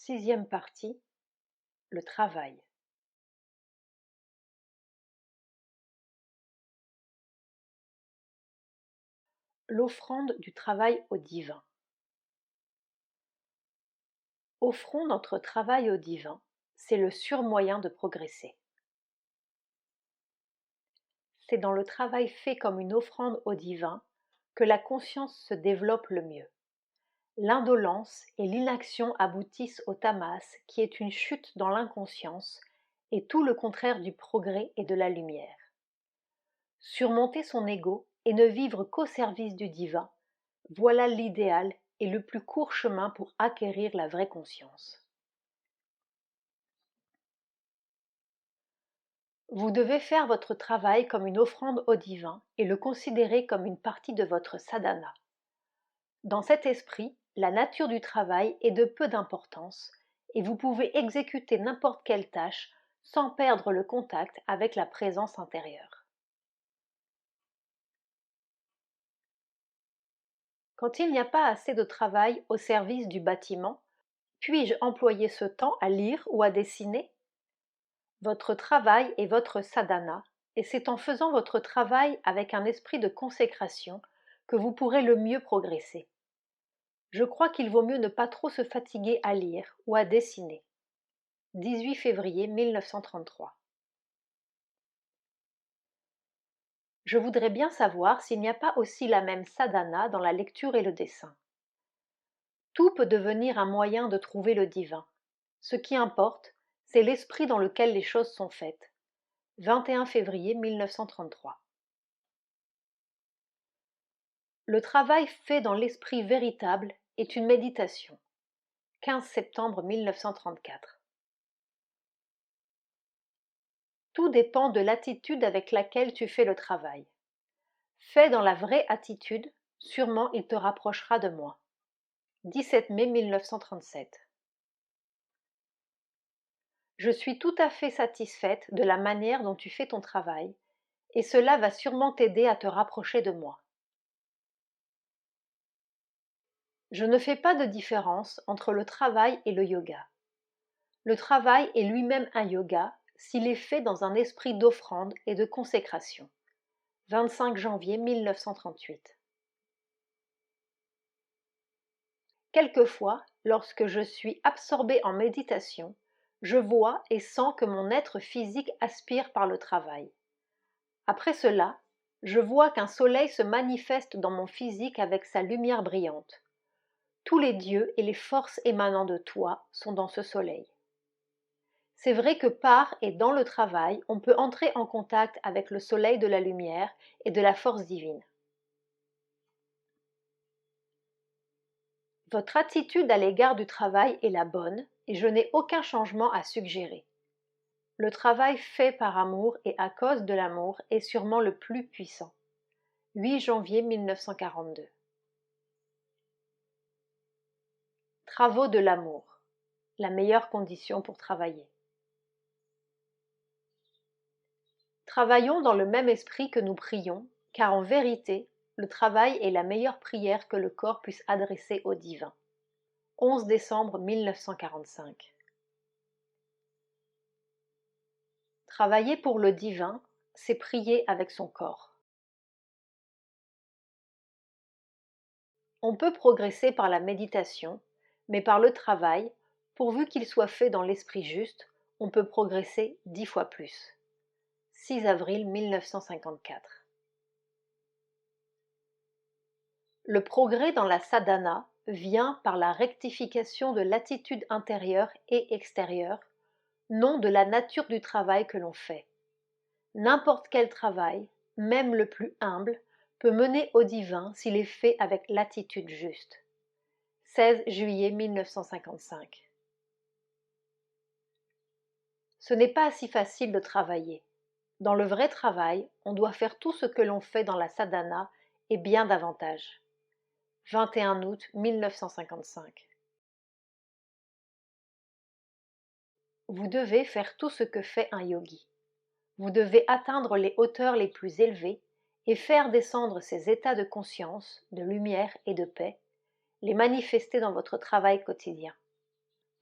Sixième partie, le travail. L'offrande du travail au divin. Offrons notre travail au divin, c'est le sûr moyen de progresser. C'est dans le travail fait comme une offrande au divin que la conscience se développe le mieux. L'indolence et l'inaction aboutissent au tamas, qui est une chute dans l'inconscience, et tout le contraire du progrès et de la lumière. Surmonter son ego et ne vivre qu'au service du divin, voilà l'idéal et le plus court chemin pour acquérir la vraie conscience. Vous devez faire votre travail comme une offrande au divin et le considérer comme une partie de votre sadhana. Dans cet esprit, la nature du travail est de peu d'importance et vous pouvez exécuter n'importe quelle tâche sans perdre le contact avec la présence intérieure. Quand il n'y a pas assez de travail au service du bâtiment, puis-je employer ce temps à lire ou à dessiner? Votre travail est votre sadhana, et c'est en faisant votre travail avec un esprit de consécration que vous pourrez le mieux progresser. Je crois qu'il vaut mieux ne pas trop se fatiguer à lire ou à dessiner. 18 février 1933. Je voudrais bien savoir s'il n'y a pas aussi la même sadhana dans la lecture et le dessin. Tout peut devenir un moyen de trouver le divin. Ce qui importe, c'est l'esprit dans lequel les choses sont faites. 21 février 1933. Le travail fait dans l'esprit véritable est une méditation. 15 septembre 1934. Tout dépend de l'attitude avec laquelle tu fais le travail. Fais dans la vraie attitude, sûrement il te rapprochera de moi. 17 mai 1937. Je suis tout à fait satisfaite de la manière dont tu fais ton travail, et cela va sûrement t'aider à te rapprocher de moi. Je ne fais pas de différence entre le travail et le yoga. Le travail est lui-même un yoga s'il est fait dans un esprit d'offrande et de consécration. 25 janvier 1938. Quelquefois, lorsque je suis absorbée en méditation, je vois et sens que mon être physique aspire par le travail. Après cela, je vois qu'un soleil se manifeste dans mon physique avec sa lumière brillante. Tous les dieux et les forces émanant de toi sont dans ce soleil. C'est vrai que par et dans le travail, on peut entrer en contact avec le soleil de la lumière et de la force divine. Votre attitude à l'égard du travail est la bonne et je n'ai aucun changement à suggérer. Le travail fait par amour et à cause de l'amour est sûrement le plus puissant. 8 janvier 1942. Travaux de l'amour. La meilleure condition pour travailler. Travaillons dans le même esprit que nous prions, car en vérité, le travail est la meilleure prière que le corps puisse adresser au divin. 11 décembre 1945. Travailler pour le divin, c'est prier avec son corps. On peut progresser par la méditation, mais par le travail, pourvu qu'il soit fait dans l'esprit juste, on peut progresser 10 fois plus. 6 avril 1954. Le progrès dans la sadhana vient par la rectification de l'attitude intérieure et extérieure, non de la nature du travail que l'on fait. N'importe quel travail, même le plus humble, peut mener au divin s'il est fait avec l'attitude juste. 16 juillet 1955. Ce n'est pas si facile de travailler. Dans le vrai travail, on doit faire tout ce que l'on fait dans la sadhana et bien davantage. 21 août 1955. Vous devez faire tout ce que fait un yogi. Vous devez atteindre les hauteurs les plus élevées et faire descendre ces états de conscience, de lumière et de paix, les manifester dans votre travail quotidien.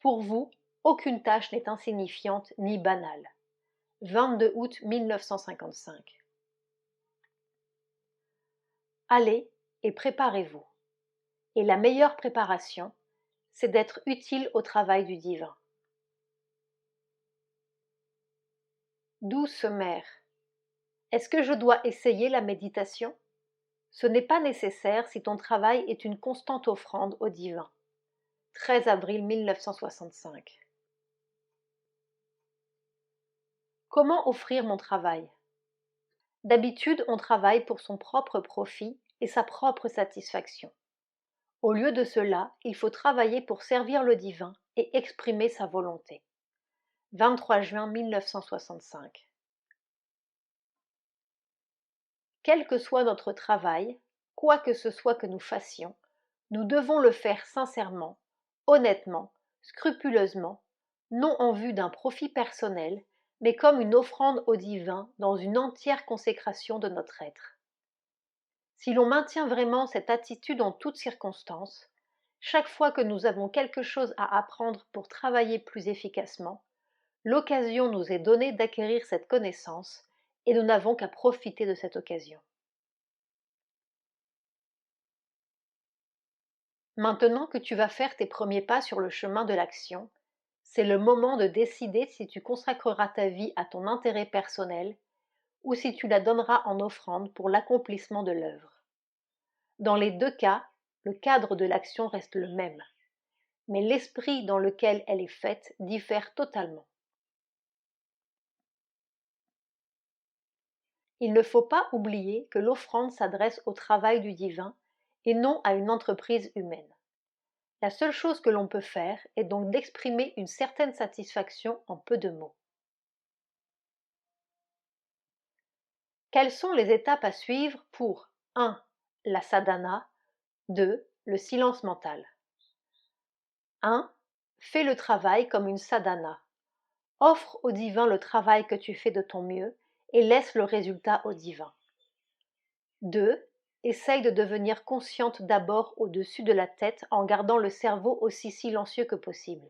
Pour vous, aucune tâche n'est insignifiante ni banale. 22 août 1955. Allez et préparez-vous. Et la meilleure préparation, c'est d'être utile au travail du divin. Douce mère, est-ce que je dois essayer la méditation? Ce n'est pas nécessaire si ton travail est une constante offrande au divin. 13 avril 1965. Comment offrir mon travail? D'habitude, on travaille pour son propre profit et sa propre satisfaction. Au lieu de cela, il faut travailler pour servir le divin et exprimer sa volonté. 23 juin 1965. Quel que soit notre travail, quoi que ce soit que nous fassions, nous devons le faire sincèrement, honnêtement, scrupuleusement, non en vue d'un profit personnel, mais comme une offrande au divin dans une entière consécration de notre être. Si l'on maintient vraiment cette attitude en toutes circonstances, chaque fois que nous avons quelque chose à apprendre pour travailler plus efficacement, l'occasion nous est donnée d'acquérir cette connaissance et nous n'avons qu'à profiter de cette occasion. Maintenant que tu vas faire tes premiers pas sur le chemin de l'action, c'est le moment de décider si tu consacreras ta vie à ton intérêt personnel ou si tu la donneras en offrande pour l'accomplissement de l'œuvre. Dans les deux cas, le cadre de l'action reste le même, mais l'esprit dans lequel elle est faite diffère totalement. Il ne faut pas oublier que l'offrande s'adresse au travail du divin et non à une entreprise humaine. La seule chose que l'on peut faire est donc d'exprimer une certaine satisfaction en peu de mots. Quelles sont les étapes à suivre pour 1. La sadhana, 2. Le silence mental. 1. Fais le travail comme une sadhana. Offre au divin le travail que tu fais de ton mieux et laisse le résultat au divin. 2. Essaye de devenir consciente d'abord au-dessus de la tête en gardant le cerveau aussi silencieux que possible.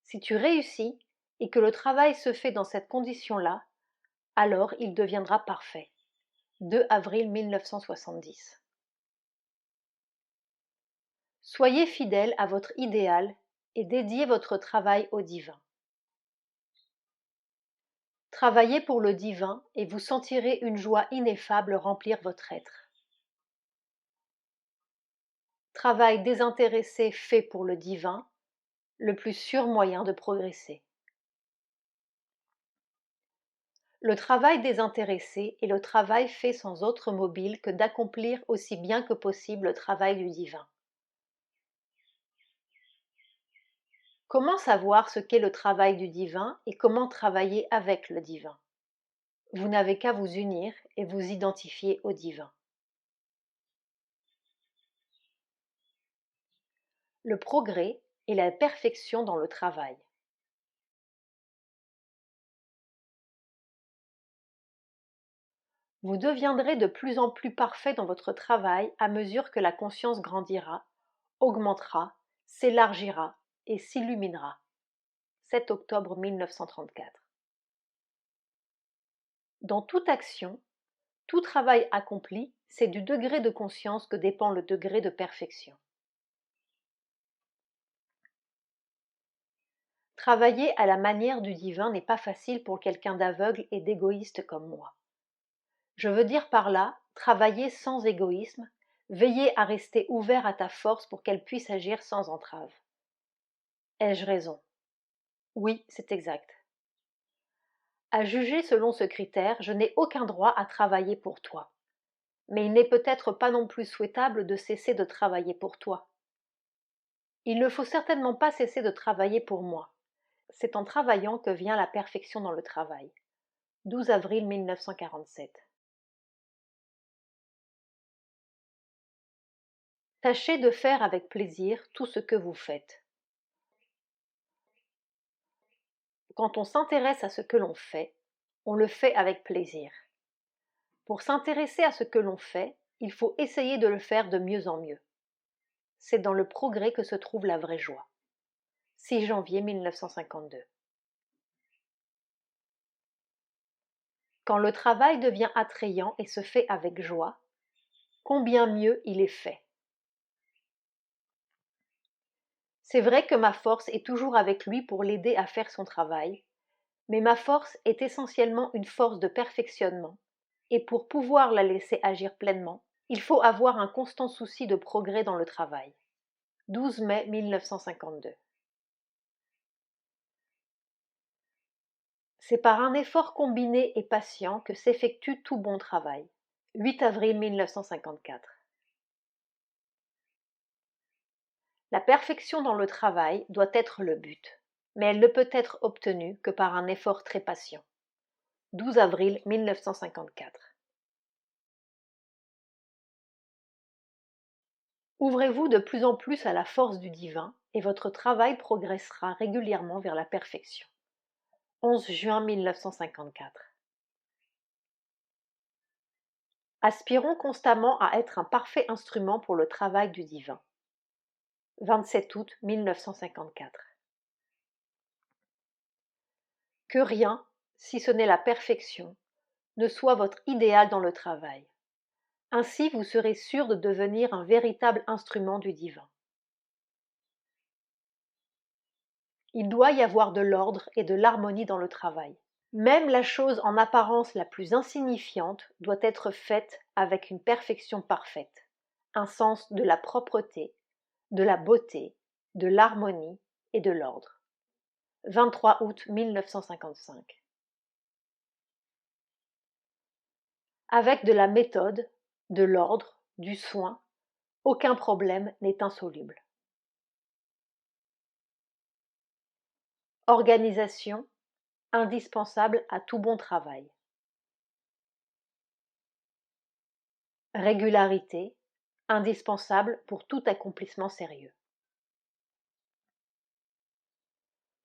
Si tu réussis et que le travail se fait dans cette condition-là, alors il deviendra parfait. 2 avril 1970. Soyez fidèle à votre idéal et dédiez votre travail au divin. Travaillez pour le divin et vous sentirez une joie ineffable remplir votre être. Travail désintéressé fait pour le divin, le plus sûr moyen de progresser. Le travail désintéressé est le travail fait sans autre mobile que d'accomplir aussi bien que possible le travail du divin. Comment savoir ce qu'est le travail du divin et comment travailler avec le divin? Vous n'avez qu'à vous unir et vous identifier au divin. Le progrès est la perfection dans le travail. Vous deviendrez de plus en plus parfait dans votre travail à mesure que la conscience grandira, augmentera, s'élargira et s'illuminera. 7 octobre 1934. Dans toute action, tout travail accompli, c'est du degré de conscience que dépend le degré de perfection. Travailler à la manière du divin n'est pas facile pour quelqu'un d'aveugle et d'égoïste comme moi. Je veux dire par là, travailler sans égoïsme, veiller à rester ouvert à ta force pour qu'elle puisse agir sans entrave. Ai-je raison? Oui, c'est exact. À juger selon ce critère, je n'ai aucun droit à travailler pour toi. Mais il n'est peut-être pas non plus souhaitable de cesser de travailler pour toi. Il ne faut certainement pas cesser de travailler pour moi. C'est en travaillant que vient la perfection dans le travail. 12 avril 1947. Tâchez de faire avec plaisir tout ce que vous faites. Quand on s'intéresse à ce que l'on fait, on le fait avec plaisir. Pour s'intéresser à ce que l'on fait, il faut essayer de le faire de mieux en mieux. C'est dans le progrès que se trouve la vraie joie. 6 janvier 1952. Quand le travail devient attrayant et se fait avec joie, combien mieux il est fait. C'est vrai que ma force est toujours avec lui pour l'aider à faire son travail, mais ma force est essentiellement une force de perfectionnement, et pour pouvoir la laisser agir pleinement, il faut avoir un constant souci de progrès dans le travail. 12 mai 1952. C'est par un effort combiné et patient que s'effectue tout bon travail. 8 avril 1954. La perfection dans le travail doit être le but, mais elle ne peut être obtenue que par un effort très patient. 12 avril 1954. Ouvrez-vous de plus en plus à la force du divin et votre travail progressera régulièrement vers la perfection. 11 juin 1954. Aspirons constamment à être un parfait instrument pour le travail du divin. 27 août 1954. Que rien, si ce n'est la perfection, ne soit votre idéal dans le travail. Ainsi vous serez sûr de devenir un véritable instrument du divin. Il doit y avoir de l'ordre et de l'harmonie dans le travail. Même la chose en apparence la plus insignifiante doit être faite avec une perfection parfaite, un sens de la propreté, de la beauté, de l'harmonie et de l'ordre. 23 août 1955. Avec de la méthode, de l'ordre, du soin, aucun problème n'est insoluble. Organisation, indispensable à tout bon travail. Régularité, indispensable pour tout accomplissement sérieux.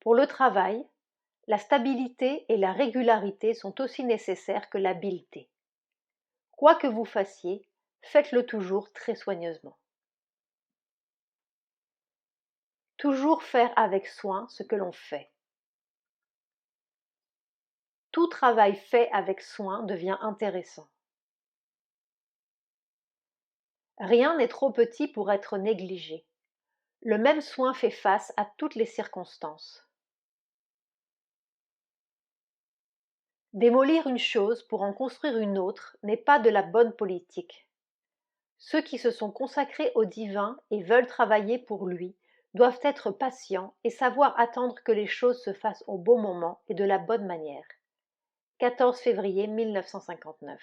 Pour le travail, la stabilité et la régularité sont aussi nécessaires que l'habileté. Quoi que vous fassiez, faites-le toujours très soigneusement. Toujours faire avec soin ce que l'on fait. Tout travail fait avec soin devient intéressant. Rien n'est trop petit pour être négligé. Le même soin fait face à toutes les circonstances. Démolir une chose pour en construire une autre n'est pas de la bonne politique. Ceux qui se sont consacrés au divin et veulent travailler pour lui doivent être patients et savoir attendre que les choses se fassent au bon moment et de la bonne manière. 14 février 1959.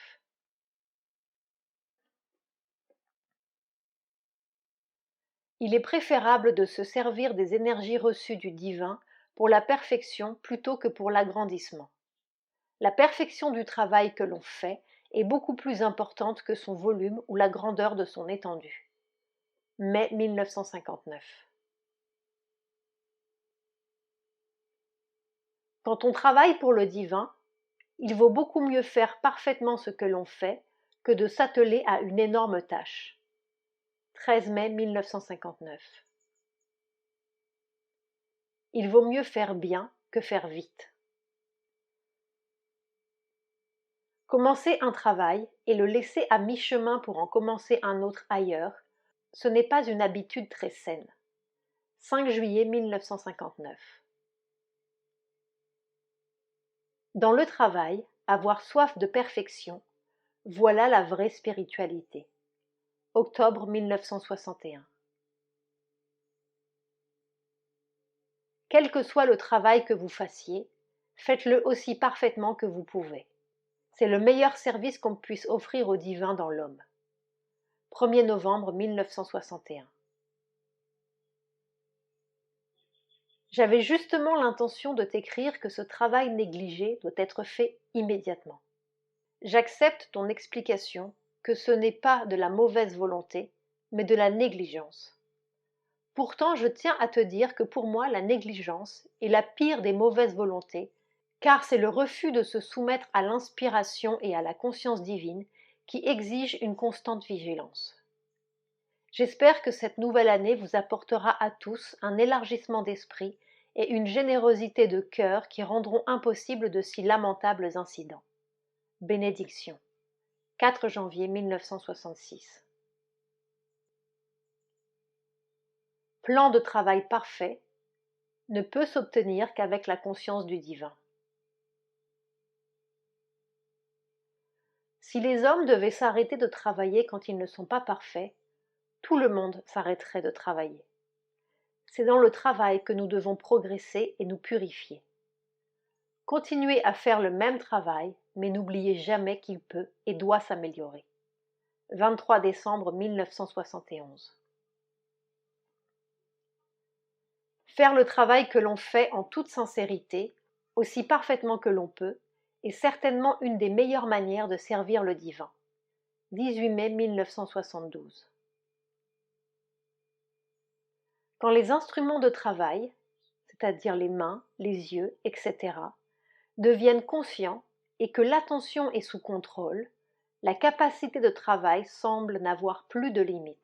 Il est préférable de se servir des énergies reçues du divin pour la perfection plutôt que pour l'agrandissement. La perfection du travail que l'on fait est beaucoup plus importante que son volume ou la grandeur de son étendue. Mai 1959. Quand on travaille pour le divin, il vaut beaucoup mieux faire parfaitement ce que l'on fait que de s'atteler à une énorme tâche. 13 mai 1959. Il vaut mieux faire bien que faire vite. Commencer un travail et le laisser à mi-chemin pour en commencer un autre ailleurs, ce n'est pas une habitude très saine. 5 juillet 1959. Dans le travail, avoir soif de perfection, voilà la vraie spiritualité. Octobre 1961. Quel que soit le travail que vous fassiez, faites-le aussi parfaitement que vous pouvez. C'est le meilleur service qu'on puisse offrir au divin dans l'homme. 1er novembre 1961. J'avais justement l'intention de t'écrire que ce travail négligé doit être fait immédiatement. J'accepte ton explication que ce n'est pas de la mauvaise volonté, mais de la négligence. Pourtant, je tiens à te dire que pour moi, la négligence est la pire des mauvaises volontés, car c'est le refus de se soumettre à l'inspiration et à la conscience divine qui exige une constante vigilance. J'espère que cette nouvelle année vous apportera à tous un élargissement d'esprit et une générosité de cœur qui rendront impossible de si lamentables incidents. Bénédiction. 4 janvier 1966. Plan de travail parfait ne peut s'obtenir qu'avec la conscience du divin. Si les hommes devaient s'arrêter de travailler quand ils ne sont pas parfaits, tout le monde s'arrêterait de travailler. C'est dans le travail que nous devons progresser et nous purifier. Continuez à faire le même travail, mais n'oubliez jamais qu'il peut et doit s'améliorer. 23 décembre 1971. Faire le travail que l'on fait en toute sincérité, aussi parfaitement que l'on peut, est certainement une des meilleures manières de servir le divin. 18 mai 1972. Quand les instruments de travail, c'est-à-dire les mains, les yeux, etc., deviennent conscients et que l'attention est sous contrôle, la capacité de travail semble n'avoir plus de limite.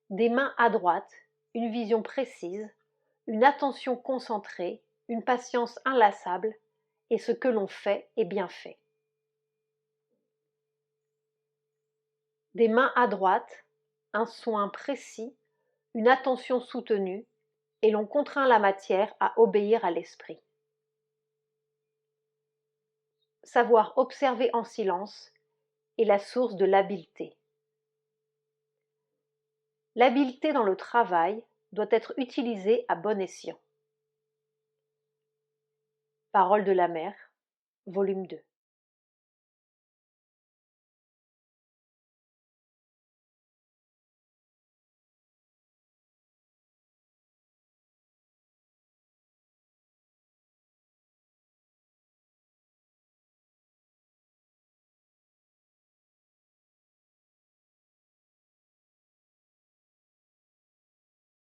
Des mains adroites, une vision précise, une attention concentrée, une patience inlassable, et ce que l'on fait est bien fait. Des mains adroites, un soin précis, une attention soutenue, et l'on contraint la matière à obéir à l'esprit. Savoir observer en silence est la source de l'habileté. L'habileté dans le travail doit être utilisée à bon escient. Paroles de la Mère, volume 2.